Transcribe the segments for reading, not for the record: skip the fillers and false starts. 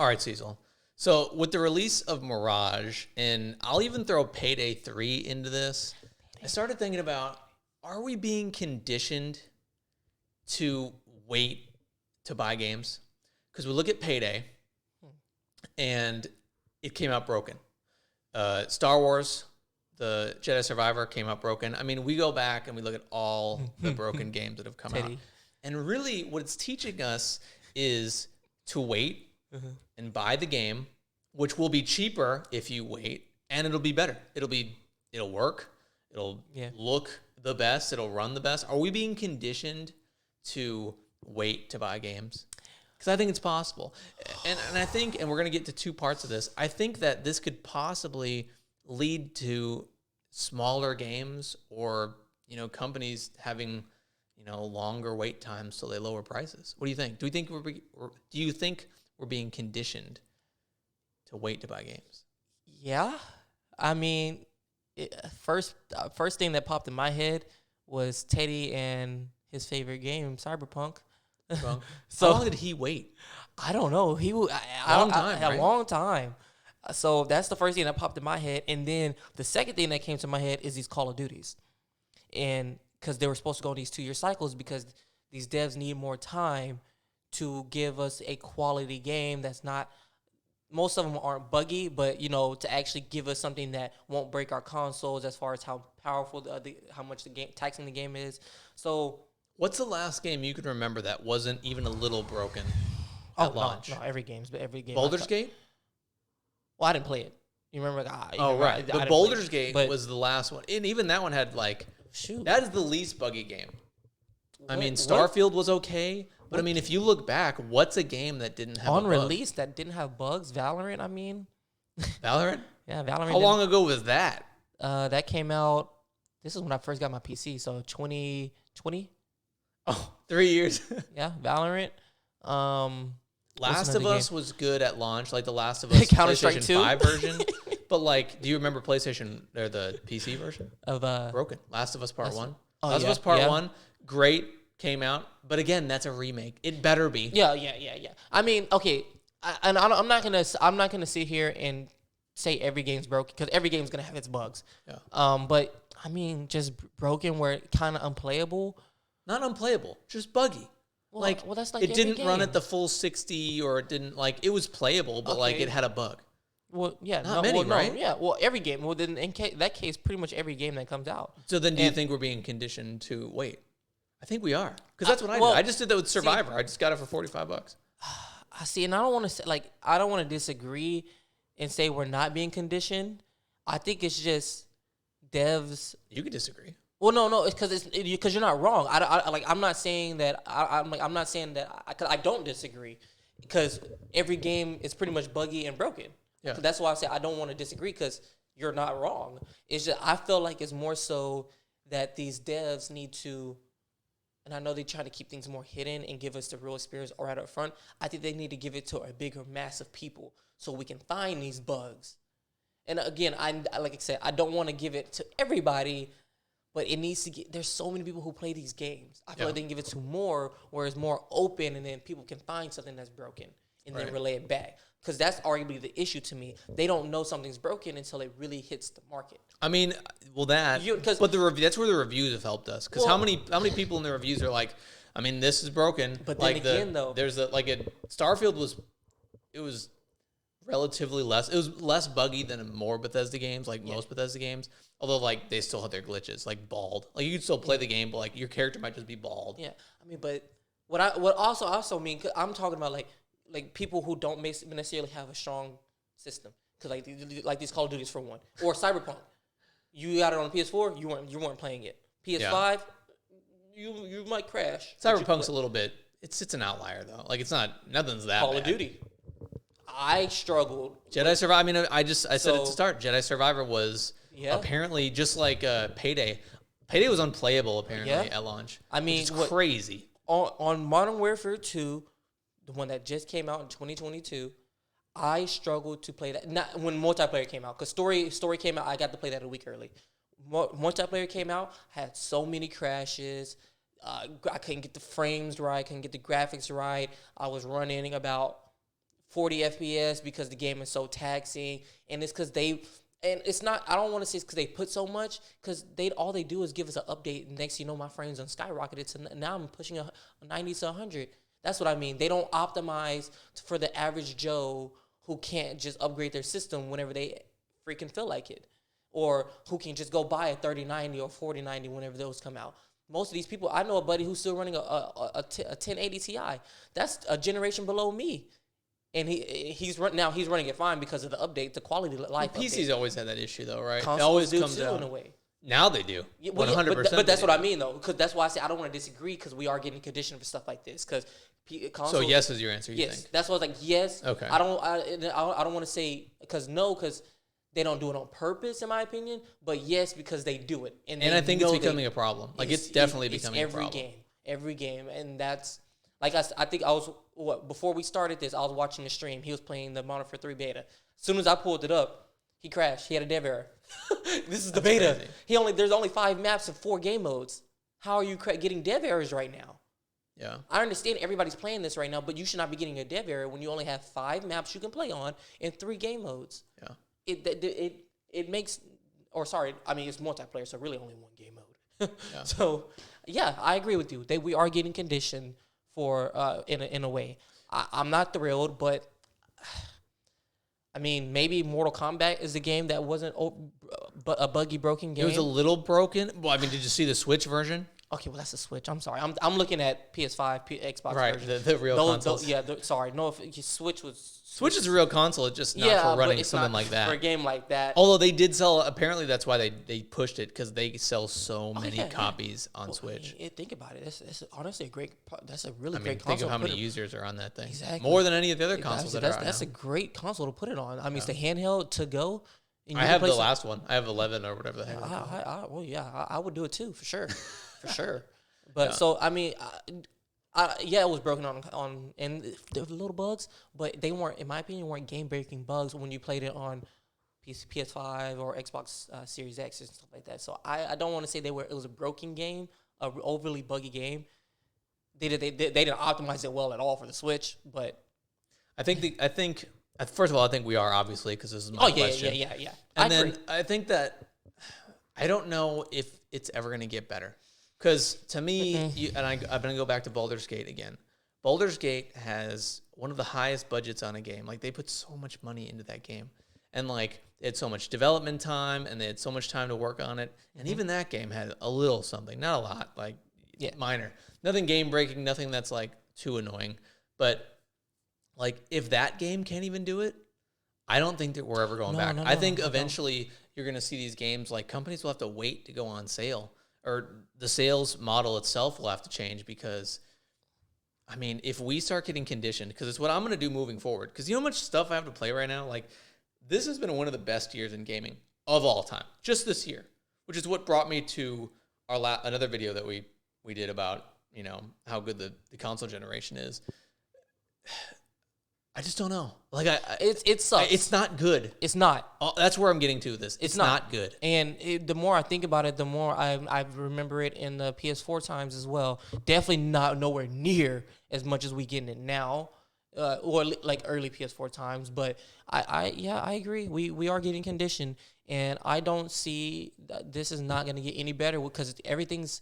All right, Cecil. So with the release of Mirage, and I'll even throw Payday 3 into this, I started thinking about, are we being conditioned to wait to buy games? Because we look at Payday, and it came out broken. Star Wars, the Jedi Survivor came out broken. I mean, we go back and we look at all the broken games that have come out. And really what it's teaching us is to wait and buy the game, which will be cheaper if you wait, and it'll be better. It'll work. It'll look the best. It'll run the best. Are we being conditioned to wait to buy games? Because I think it's possible. And I think, and we're going to get to two parts of this, I think that this could possibly lead to smaller games or, companies having, longer wait times so they lower prices. What do you think? Do you think we're being conditioned to wait to buy games? Yeah. I mean, first thing that popped in my head was Teddy and his favorite game, Cyberpunk. So how long did he wait? I don't know. A long time. So that's the first thing that popped in my head. And then the second thing that came to my head is these Call of Duties. And because they were supposed to go in these 2-year cycles because these devs need more time to give us a quality game that's not, most of them aren't buggy, but, to actually give us something that won't break our consoles as far as how powerful, how much taxing the game is. So what's the last game you can remember that wasn't even a little broken at launch? No, every game. Baldur's Gate? Well, I didn't play it. You remember? Right. But Baldur's Gate was the last one. And even that one had that is the least buggy game. Starfield was okay. But if you look back, what's a game that didn't have on release that didn't have bugs? Valorant, Valorant? Yeah, Valorant. How long ago was that? That came out, this is when I first got my PC, so 2020. Oh, 3 years. Yeah, Valorant. Last of Us was good at launch, like the Last of Us PlayStation 5 version. But do you remember PlayStation or the PC version? Of broken. Last of Us Part 1. Last of Us Part 1, great, came out. But again, that's a remake. It better be. Yeah. Okay. I'm not gonna sit here and say every game's broken because every game's gonna have its bugs. Yeah. But just broken where it kind of unplayable. Not unplayable, just buggy. Well, that's like it didn't run at the full 60, or it didn't it was playable, but it had a bug. Well, yeah, not many, right? Yeah, well, every game. Well, then in that case, pretty much every game that comes out. So then, do you think we're being conditioned to wait? I think we are, because that's what I did. I just did that with Survivor. I just got it for $45. I see, and I don't want to say I don't want to disagree and say we're not being conditioned. I think it's just devs. You could disagree. Well, no, it's because you're not wrong. I'm not saying that. I'm not saying that. I don't disagree, because every game is pretty much buggy and broken. Yeah. So that's why I say I don't want to disagree, because you're not wrong. It's just I feel like it's more so that these devs need to, and I know they try to keep things more hidden and give us the real experience right up front. I think they need to give it to a bigger mass of people so we can find these bugs. And again, like I said, I don't want to give it to everybody. But it needs to get, there's so many people who play these games. I feel like they can give it to more, where it's more open, and then people can find something that's broken and then relay it back. Because that's arguably the issue to me. They don't know something's broken until it really hits the market. But that's where the reviews have helped us. Because how many people in the reviews are like, this is broken. But then again, though, there's Starfield was relatively less. It was less buggy than more Bethesda games, most Bethesda games. Although, they still have their glitches, bald. You could still play the game, but, your character might just be bald. Yeah. But what also mean, cause I'm talking about, people who don't necessarily have a strong system. Because, these Call of Duties, for one. Or Cyberpunk. You got it on PS4, you weren't playing it. PS5, you might crash. Cyberpunk's a little bit, it's an outlier, though. It's not, nothing's that Call bad. of Duty. I struggled. Jedi Survivor. I said it to start. Jedi Survivor was apparently just like Payday. Payday was unplayable apparently at launch. Which is crazy. On Modern Warfare 2, the one that just came out in 2022, I struggled to play that. Not when multiplayer came out, because story came out. I got to play that a week early. Multiplayer came out, had so many crashes. I couldn't get the frames right. I couldn't get the graphics right. I was running about 40 FPS because the game is so taxing, and it's because they. And it's not. I don't want to say it's because they put so much. Because all they do is give us an update. And next, my frames on skyrocketed to now I'm pushing a 90 to 100. That's what I mean. They don't optimize for the average Joe who can't just upgrade their system whenever they freaking feel like it, or who can just go buy a 3090 or 4090 whenever those come out. Most of these people, I know a buddy who's still running a 1080 Ti. That's a generation below me. And he's running it fine because of the update, the quality of life. PC's always had that issue though, right? Consoles it always do comes too, down in a way. Now they do. 100%. But that's what I mean though, because that's why I say I don't want to disagree because we are getting conditioned for stuff like this. Because so yes is your answer. You yes, think? that's what I was like. Yes. Okay. I don't want to say because they don't do it on purpose in my opinion. But yes, because they do it, and I think it's becoming a problem. Like it's definitely becoming a problem. Every game, and that's. Like I think I was before we started this, I was watching the stream. He was playing the Modern Warfare 3 beta. As soon as I pulled it up, he crashed. He had a dev error. This is the beta. Crazy. There's only 5 maps and 4 game modes. How are you getting dev errors right now? Yeah, I understand everybody's playing this right now, but you should not be getting a dev error when you only have 5 maps you can play on and 3 game modes. Yeah, it makes it's multiplayer, so really only 1 game mode. Yeah. So yeah, I agree with you. We are getting conditioned for in a way. I'm not thrilled, but I mean, maybe Mortal Kombat is a game that wasn't a buggy, broken game. It was a little broken. Well, I mean, did you see the Switch version? Okay, well, that's a Switch. I'm sorry. I'm looking at PS5, Xbox version. Right, the real consoles. Sorry. No, if Switch was... Switch is a real console. It's just not for running something like that. For a game like that. Although they did sell... Apparently, that's why they pushed it, because they sell so many copies on Switch. Think about it. It's honestly a great... That's a really great console. Think of how many users are on that thing. Exactly. More than any of the other consoles that are out That's now. a great console to put it on. I mean, it's the handheld to go. I have the last one. I have 11 or whatever the heck. I would do it too, for sure. For sure. But so I mean, it was broken on and there were little bugs, but they weren't, in my opinion, game breaking bugs when you played it on PS5 or Xbox Series X and stuff like that. So I don't want to say it was a broken game, a overly buggy game. They didn't optimize it well at all for the Switch, but I think first of all, I think we are, obviously, because this is my question. Yeah. And then I think that I don't know if it's ever going to get better. Because to me, I'm going to go back to Baldur's Gate again. Baldur's Gate has one of the highest budgets on a game. Like, they put so much money into that game. And, like, they had so much development time, and they had so much time to work on it. And even that game had a little something. Not a lot. Like, minor. Nothing game-breaking. Nothing that's, like, too annoying. But, like, if that game can't even do it, I don't think that we're ever going back. I think eventually you're going to see these games, like, companies will have to wait to go on sale. Or the sales model itself will have to change because, I mean, if we start getting conditioned, because it's what I'm going to do moving forward. Because you know how much stuff I have to play right now? Like, this has been one of the best years in gaming of all time, just this year, which is what brought me to our another video that we did about, you know, how good the console generation is. I just don't know. Like, it sucks. It's not good. It's not. That's where I'm getting to with this. It's not good. And the more I think about it, the more I remember it in the PS4 times as well. Definitely not nowhere near as much as we getting it now, or like early PS4 times. But I agree. We are getting conditioned, and I don't see that this is not going to get any better because everything's.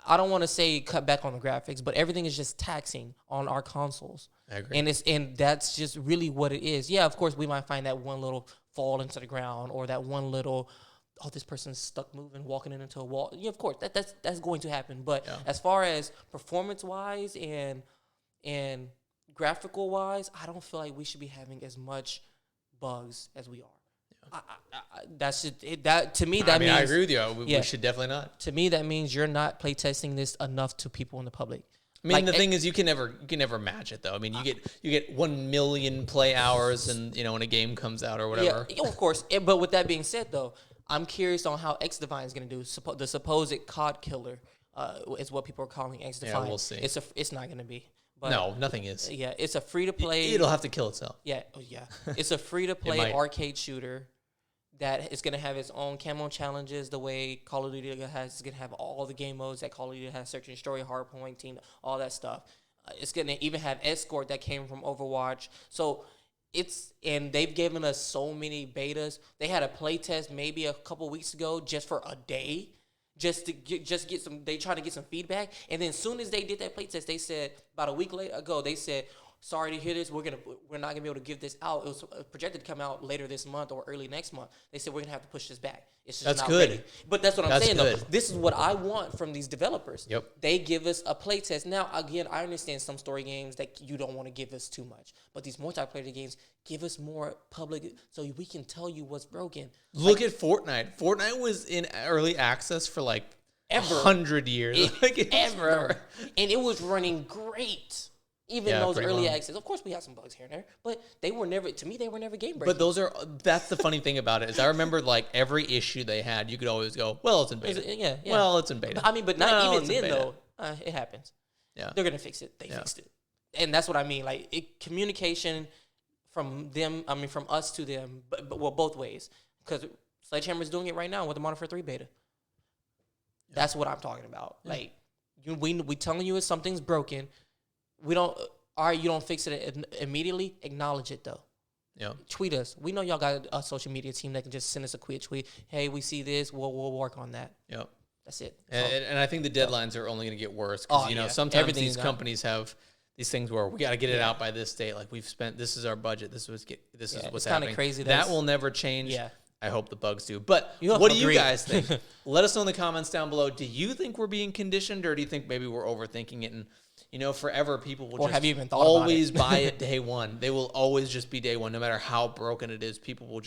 I don't want to say cut back on the graphics, but everything is just taxing on our consoles. I agree. And that's just really what it is. Yeah, of course, we might find that one little fall into the ground or that one little, this person's stuck moving, walking into a wall. Yeah, of course, that's going to happen. But as far as performance-wise and graphical-wise, I don't feel like we should be having as much bugs as we are. That to me that means I agree with you. We should definitely not. To me, that means you're not playtesting this enough to people in the public. I mean, the thing is, you can never match it though. I mean, you get 1 million play hours, and you know when a game comes out or whatever. Yeah, of course. But with that being said, though, I'm curious on how XDivine is going to do. The supposed COD killer is what people are calling XDivine. Yeah, we'll see. It's not going to be. But no, nothing is. Yeah, it's a free to play. It'll have to kill itself. Yeah, it's a free to play arcade shooter that is going to have its own camo challenges the way Call of Duty has. It's going to have all the game modes that Call of Duty has, search and story, hard pointing, all that stuff. It's gonna even have escort that came from Overwatch. So and they've given us so many betas. They had a play test maybe a couple weeks ago just for a day, just to get some. They trying to get some feedback, and then as soon as they did that play test, they said about a week ago they said, sorry to hear this. We're not gonna be able to give this out. It was projected to come out later this month or early next month. They said we're gonna have to push this back. It's just That's not good. ready. But that's what I'm saying good. though. This is what I want from these developers. Yep. They give us a play test. Now again, I understand some story games that you don't want to give us too much, but these multiplayer games give us more public so we can tell you what's broken. Look at Fortnite. Fortnite was in early access for like Ever. 100 years. Ever. And it was running great. Even those early access. Of course, we had some bugs here and there, but they were never game breaking. But that's the funny thing about it is I remember like every issue they had, you could always go, well, it's in beta. Yeah. Well, it's in beta. I mean, but not even then though. It happens. Yeah. They're gonna fix it. They fixed it, and that's what I mean. Like communication from them. I mean, from us to them, but both ways. Because Sledgehammer's doing it right now with the Modern Warfare 3 beta. Yeah. That's what I'm talking about. Yeah. Like we telling you if something's broken. We don't. All right, you don't fix it immediately. Acknowledge it though. Yeah. Tweet us. We know y'all got a social media team that can just send us a quick tweet. Hey, we see this. We'll work on that. Yep. That's it. And I think the deadlines are only going to get worse because sometimes these companies have these things where we got to get it out by this date. Like we've spent. This is our budget. This is what's happening. Kind of crazy. That will never change. Yeah. I hope the bugs do. But what do you guys think? Let us know in the comments down below. Do you think we're being conditioned, or do you think maybe we're overthinking it? And forever people will just have you even thought always buy it day one. They will always just be day one, no matter how broken it is. People will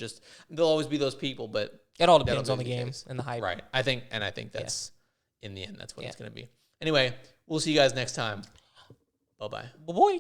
they'll always be those people. But it all depends on the games and the hype, right? I think that's in the end, that's what it's going to be. Anyway, we'll see you guys next time. Bye bye. Boy.